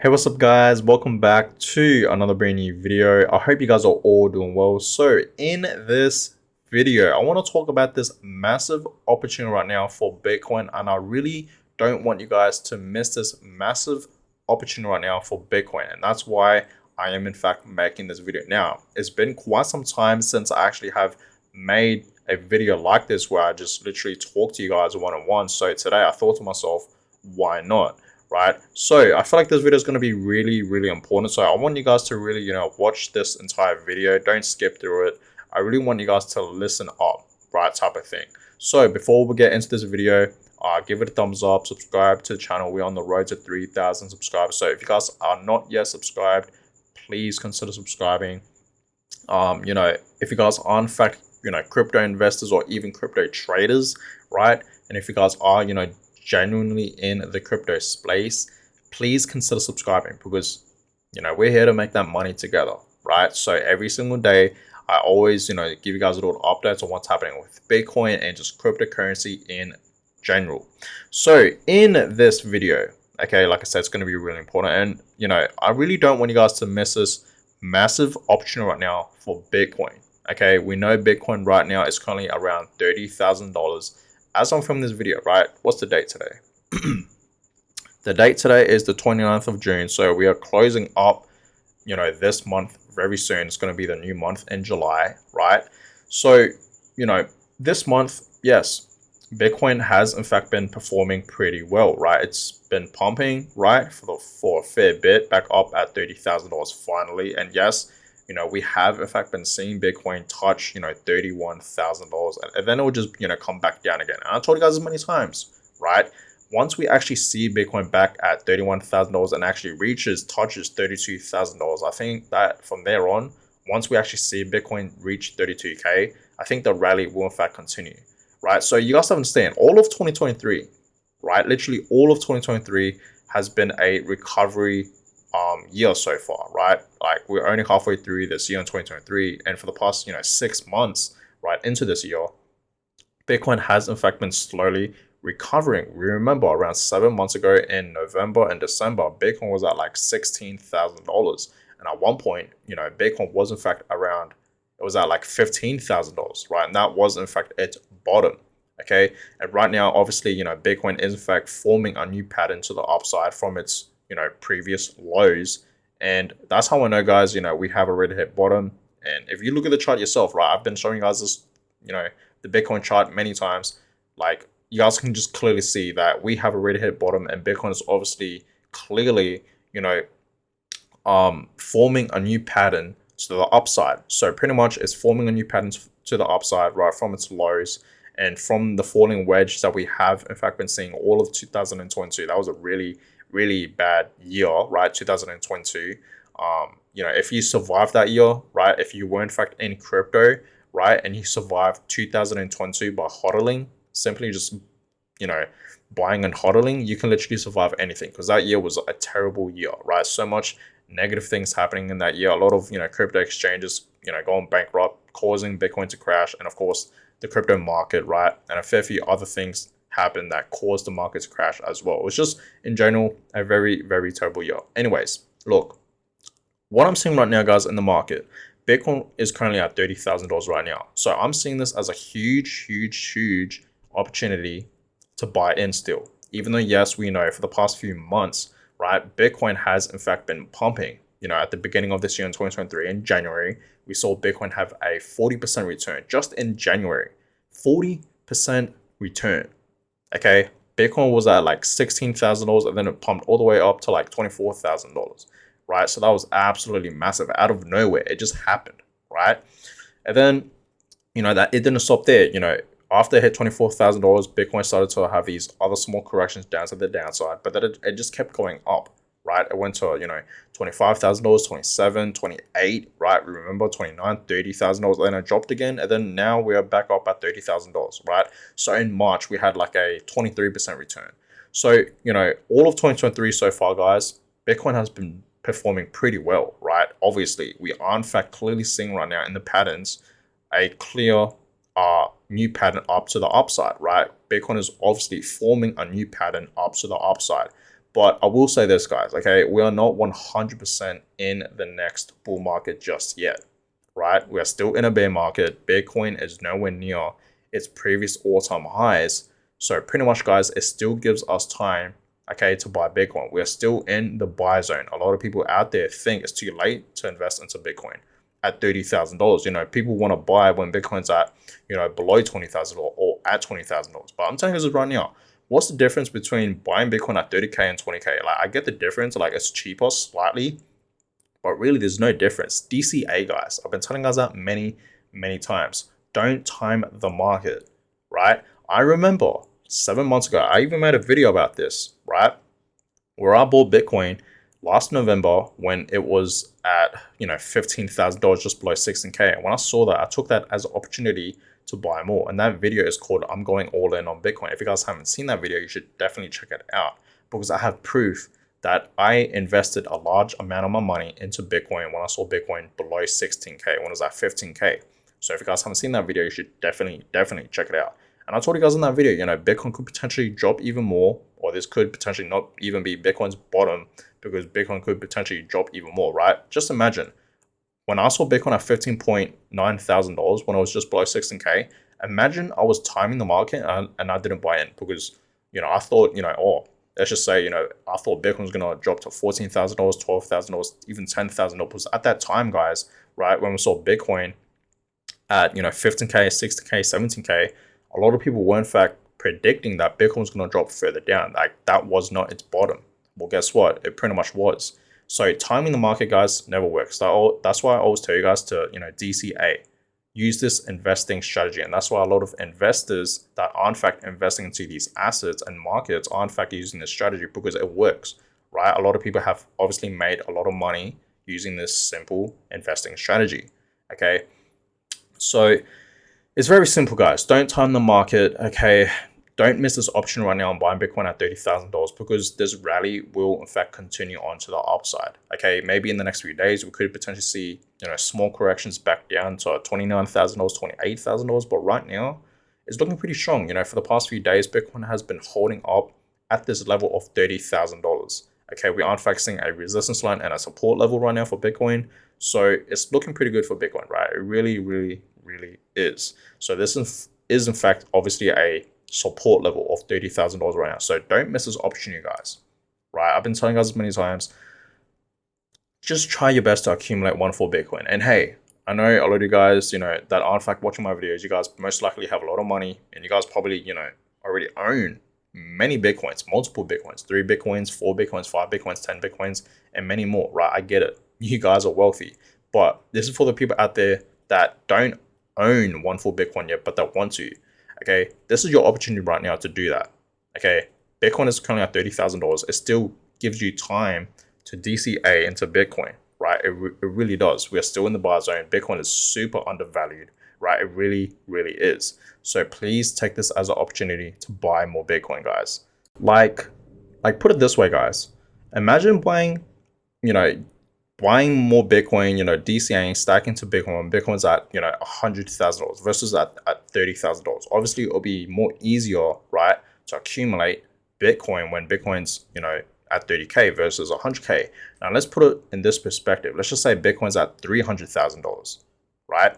Hey, what's up guys? Welcome back to another brand new video. I hope you guys are all doing well. So in this video, I want to talk about this massive opportunity right now for Bitcoin, and I really don't want you guys to miss this massive opportunity right now for Bitcoin. And that's why I am in fact making this video. Now, it's been quite some time since I actually have made a video like this where I just literally talk to you guys one-on-one. So today I thought to myself, why not? Right, so I feel like this video is going to be really important, so I want you guys to really watch this entire video. Don't skip through it. I really want you guys to listen up, right, type of thing. So before we get into this video, give it a thumbs up, subscribe to the channel. We're on the road to 3,000 subscribers, so if you guys are not yet subscribed, please consider subscribing. If you guys are in fact crypto investors or even crypto traders, right, and if you guys are genuinely in the crypto space, please consider subscribing, because we're here to make that money together, right? So every single day I always give you guys a little updates on what's happening with Bitcoin and just cryptocurrency in general. So in this video, okay, like I said, it's going to be really important, and I really don't want you guys to miss this massive opportunity right now for Bitcoin. Okay, we know Bitcoin right now is currently around $30,000 as I'm filming this video, right? What's the date today? The date today is the 29th of June. So we are closing up, this month very soon. It's going to be the new month in July, right? So, this month, yes, Bitcoin has in fact been performing pretty well, right? It's been pumping, right, for a fair bit, back up at $30,000 finally. And yes, we have in fact been seeing Bitcoin touch, $31,000, and then it will just, come back down again. And I told you guys as many times, right? Once we actually see Bitcoin back at $31,000 and actually touches $32,000, I think that from there on, once we actually see Bitcoin reach 32K, I think the rally will in fact continue, right? So you guys have to understand, all of 2023, right? Literally all of 2023 has been a recovery year so far, right? Like we're only halfway through this year in 2023, and for the past 6 months right into this year, Bitcoin has in fact been slowly recovering. We remember around 7 months ago in November and December, Bitcoin was at like $16,000, and at one point, Bitcoin was in fact around, it was at like $15,000, right? And that was in fact its bottom. Okay, and right now, obviously, Bitcoin is in fact forming a new pattern to the upside from its previous lows, and that's how I know, guys, we have already hit bottom. And if you look at the chart yourself, right, I've been showing you guys this, the Bitcoin chart many times. Like, you guys can just clearly see that we have already hit bottom, and Bitcoin is obviously clearly forming a new pattern to the upside. So pretty much it's forming a new pattern to the upside, right, from its lows and from the falling wedge that we have in fact been seeing all of 2022. That was a really bad year, right? 2022. If you survived that year, right, if you were in fact in crypto, right, and you survived 2022 by hodling, simply just buying and hodling, you can literally survive anything, because that year was a terrible year, right? So much negative things happening in that year. A lot of crypto exchanges going bankrupt, causing Bitcoin to crash, and of course the crypto market, right, and a fair few other things happened that caused the market to crash as well. It was just in general a very terrible year. Anyways, look, what I'm seeing right now, guys, in the market, Bitcoin is currently at $30,000 right now. So I'm seeing this as a huge opportunity to buy in still. Even though, yes, we know for the past few months, right, Bitcoin has in fact been pumping. At the beginning of this year in 2023, in January, we saw Bitcoin have a 40% return just in January. 40% return. Okay, Bitcoin was at like $16,000, and then it pumped all the way up to like $24,000, right? So that was absolutely massive out of nowhere. It just happened, right? And then, that it didn't stop there. After it hit $24,000, Bitcoin started to have these other small corrections down to the downside, but then it just kept going up, right? It went to, $25,000, 27, 28, right? We remember 29, $30,000, then it dropped again, and then now we're back up at $30,000, right? So in March, we had like a 23% return. So, all of 2023 so far, guys, Bitcoin has been performing pretty well, right? Obviously, we are in fact clearly seeing right now in the patterns a clear new pattern up to the upside, right? Bitcoin is obviously forming a new pattern up to the upside. But I will say this, guys, okay, we are not 100% in the next bull market just yet, right? We are still in a bear market. Bitcoin is nowhere near its previous all-time highs. So pretty much, guys, it still gives us time, okay, to buy Bitcoin. We're still in the buy zone. A lot of people out there think it's too late to invest into Bitcoin at $30,000. You know, people want to buy when Bitcoin's at, you know, below $20,000 or at $20,000. But I'm telling you this right now, what's the difference between buying Bitcoin at 30K and 20K? Like, I get the difference, like it's cheaper slightly, but really there's no difference. DCA, guys, I've been telling guys that many times. Don't time the market, right? I remember 7 months ago, I even made a video about this, right? Where I bought Bitcoin last November when it was at, you know, $15,000, just below 16K. And when I saw that, I took that as an opportunity to buy more. And that video is called I'm Going All In on Bitcoin. If you guys haven't seen that video, you should definitely check it out, because I have proof that I invested a large amount of my money into Bitcoin when I saw Bitcoin below 16K, when it was at 15K. So if you guys haven't seen that video, you should definitely check it out. And I told you guys in that video, you know, Bitcoin could potentially drop even more, or this could potentially not even be Bitcoin's bottom, because Bitcoin could potentially drop even more, right? Just imagine, when I saw Bitcoin at $15,900 when it was just below 16K, imagine I was timing the market and I didn't buy in because, you know, I thought, you know, oh, let's just say, you know, I thought Bitcoin was going to drop to $14,000, $12,000, even $10,000. At that time, guys, right, when we saw Bitcoin at, you know, 15K, 16K, 17K, a lot of people were in fact predicting that Bitcoin was going to drop further down. Like, that was not its bottom. Well, guess what? It pretty much was. So timing the market, guys, never works. That's why I always tell you guys to, you know, DCA. Use this investing strategy. And that's why a lot of investors that are in fact investing into these assets and markets are in fact using this strategy, because it works, right? A lot of people have obviously made a lot of money using this simple investing strategy, okay? So it's very simple, guys. Don't time the market, okay? Don't miss this option right now on buying Bitcoin at $30,000, because this rally will in fact continue on to the upside. Okay, maybe in the next few days we could potentially see, you know, small corrections back down to $29,000, $28,000, but right now it's looking pretty strong. You know, for the past few days, Bitcoin has been holding up at this level of $30,000. Okay, we are in fact seeing a resistance line and a support level right now for Bitcoin, so it's looking pretty good for Bitcoin, right? It really is. So this is in fact obviously a support level of $30,000 right now. So don't miss this opportunity, guys, right? I've been telling you guys many times, just try your best to accumulate one for Bitcoin. And hey, I know a lot of you guys, you know, that are in fact watching my videos, you guys most likely have a lot of money, and you guys probably, you know, already own many Bitcoins, multiple Bitcoins, 3 Bitcoins, 4 Bitcoins, 5 Bitcoins, 10 Bitcoins, and many more, right? I get it. You guys are wealthy, but this is for the people out there that don't own one full Bitcoin yet, but that want to. Okay, this is your opportunity right now to do that. Okay, Bitcoin is currently at $30,000. It still gives you time to DCA into Bitcoin, right? It really does. We are still in the buy zone. Bitcoin is super undervalued, right? It really is. So please take this as an opportunity to buy more Bitcoin, guys. Like put it this way, guys. Imagine buying, you know, buying more Bitcoin, you know, DCAing, stacking to Bitcoin when Bitcoin's at, you know, $100,000 versus at $30,000. Obviously, it'll be more easier, right, to accumulate Bitcoin when Bitcoin's, you know, at 30K versus 100K. Now, let's put it in this perspective. Let's just say Bitcoin's at $300,000, right?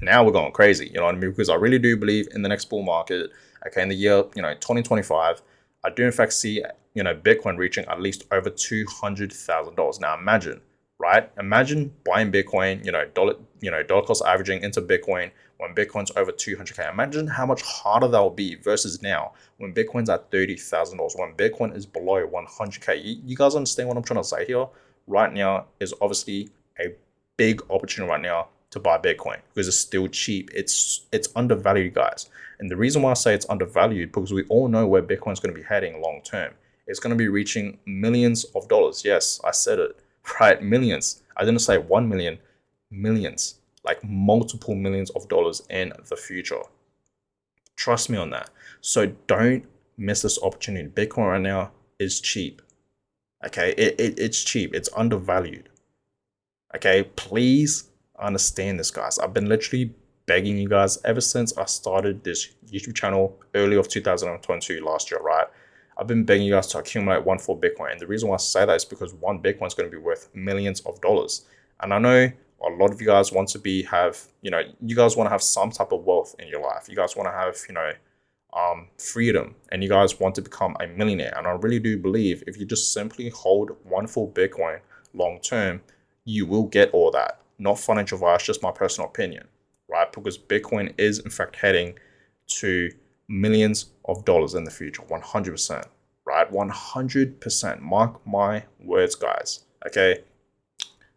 Now we're going crazy, you know what I mean? Because I really do believe in the next bull market, okay, in the year, you know, 2025, I do in fact see, you know, Bitcoin reaching at least over $200,000. Now, imagine, right? Imagine buying Bitcoin, dollar cost averaging into Bitcoin when Bitcoin's over 200K. Imagine how much harder that will be versus now when Bitcoin's at $30,000, when Bitcoin is below 100K. You guys understand what I'm trying to say here? Right now is obviously a big opportunity right now to buy Bitcoin because it's still cheap. It's undervalued, guys. And the reason why I say it's undervalued, because we all know where Bitcoin's going to be heading long term. It's going to be reaching millions of dollars. Yes, I said it. Right, millions. I didn't say 1 million, millions, like multiple millions of dollars in the future. Trust me on that. So don't miss this opportunity. Bitcoin right now is cheap. Okay, it's cheap. It's undervalued. Okay, please understand this, guys. I've been literally begging you guys ever since I started this YouTube channel early of 2022 last year, right? I've been begging you guys to accumulate one full Bitcoin. And the reason why I say that is because one Bitcoin is going to be worth millions of dollars. And I know a lot of you guys want to you guys want to have some type of wealth in your life. You guys want to have, freedom, and you guys want to become a millionaire. And I really do believe if you just simply hold one full Bitcoin long term, you will get all that. Not financial advice, just my personal opinion, right? Because Bitcoin is in fact heading to millions of dollars in the future, 100%, right? 100%. Mark my words, guys. Okay.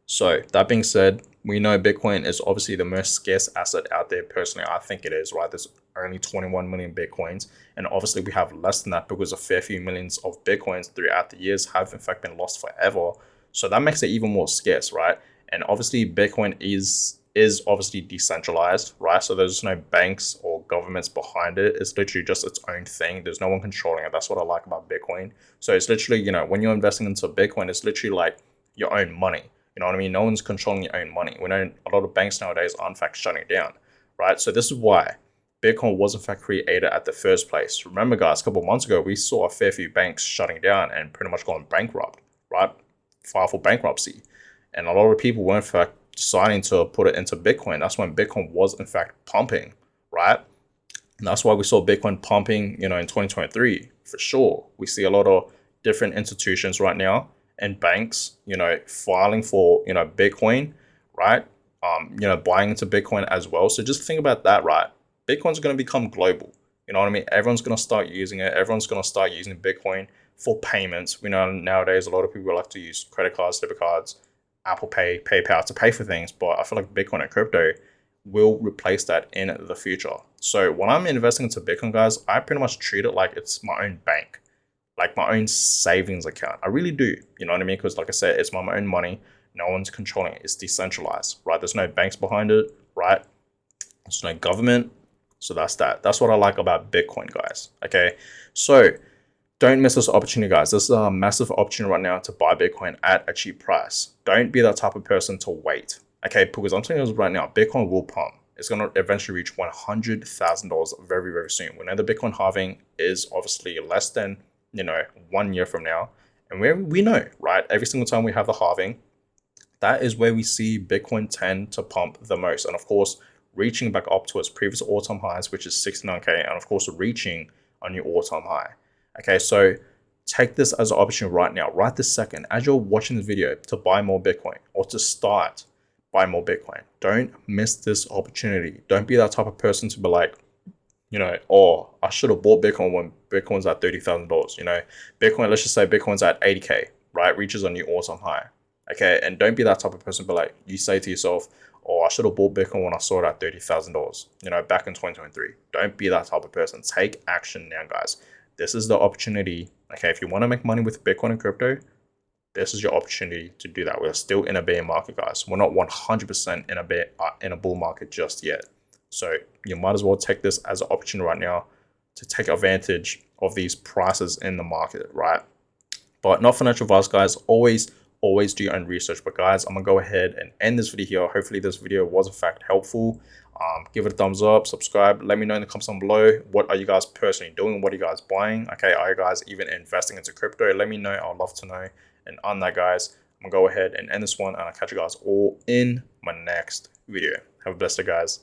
So that being said, we know Bitcoin is obviously the most scarce asset out there. Personally, I think it is, right? There's only 21 million Bitcoins. And obviously we have less than that because a fair few millions of Bitcoins throughout the years have in fact been lost forever. So that makes it even more scarce, right? And obviously Bitcoin is obviously decentralized, right? So there's no banks or governments behind it. It's literally just its own thing. There's no one controlling it. That's what I like about Bitcoin. So it's literally, when you're investing into Bitcoin, it's literally like your own money. You know what I mean? No one's controlling your own money. We know a lot of banks nowadays are in fact shutting down, right? So this is why Bitcoin was in fact created at the first place. Remember, guys, a couple of months ago, we saw a fair few banks shutting down and pretty much going bankrupt, right? File for bankruptcy. And a lot of people were in fact deciding to put it into Bitcoin. That's when Bitcoin was in fact pumping, right? And that's why we saw Bitcoin pumping, in 2023, for sure. We see a lot of different institutions right now and banks, filing for, Bitcoin, right? Buying into Bitcoin as well. So just think about that, right? Bitcoin's going to become global. You know what I mean? Everyone's going to start using it. Everyone's going to start using Bitcoin for payments. We know nowadays a lot of people like to use credit cards, debit cards, Apple Pay, PayPal to pay for things. But I feel like Bitcoin and crypto will replace that in the future. So when I'm investing into Bitcoin, guys, I pretty much treat it like it's my own bank, like my own savings account. I really do. You know what I mean? Because like I said, it's my own money. No one's controlling it. It's decentralized, right? There's no banks behind it, right? There's no government. So that's that. That's what I like about Bitcoin, guys. Okay. So don't miss this opportunity, guys. This is a massive opportunity right now to buy Bitcoin at a cheap price. Don't be that type of person to wait. Okay. Because I'm telling you right now, Bitcoin will pump. It's going to eventually reach $100,000 very, very soon. We know the Bitcoin halving is obviously less than 1 year from now. And we know, right? Every single time we have the halving, that is where we see Bitcoin tend to pump the most. And of course, reaching back up to its previous all-time highs, which is 69K, and of course, reaching a new all-time high. Okay, so take this as an opportunity right now, right this second, as you're watching the video, to buy more Bitcoin or to start buy more Bitcoin. Don't miss this opportunity. Don't be that type of person to be like, oh, I should have bought Bitcoin when Bitcoin's at $30,000. Bitcoin, let's just say Bitcoin's at 80K, right? Reaches a new all-time high. Okay, and don't be that type of person, but like you say to yourself, oh, I should have bought Bitcoin when I saw it at $30,000, back in 2023. Don't be that type of person. Take action now, guys. This is the opportunity. Okay, if you want to make money with Bitcoin and crypto, this is your opportunity to do that. We're still in a bear market, guys. We're not 100% in a bull market just yet. So you might as well take this as an opportunity right now to take advantage of these prices in the market, right? But not financial advice, guys. Always do your own research. But guys, I'm gonna go ahead and end this video here. Hopefully this video was in fact helpful. Give it a thumbs up, subscribe. Let me know in the comments down below. What are you guys personally doing? What are you guys buying? Okay, are you guys even investing into crypto? Let me know. I'd love to know. And on that, guys, I'm gonna go ahead and end this one, and I'll catch you guys all in my next video. Have a blessed day, guys.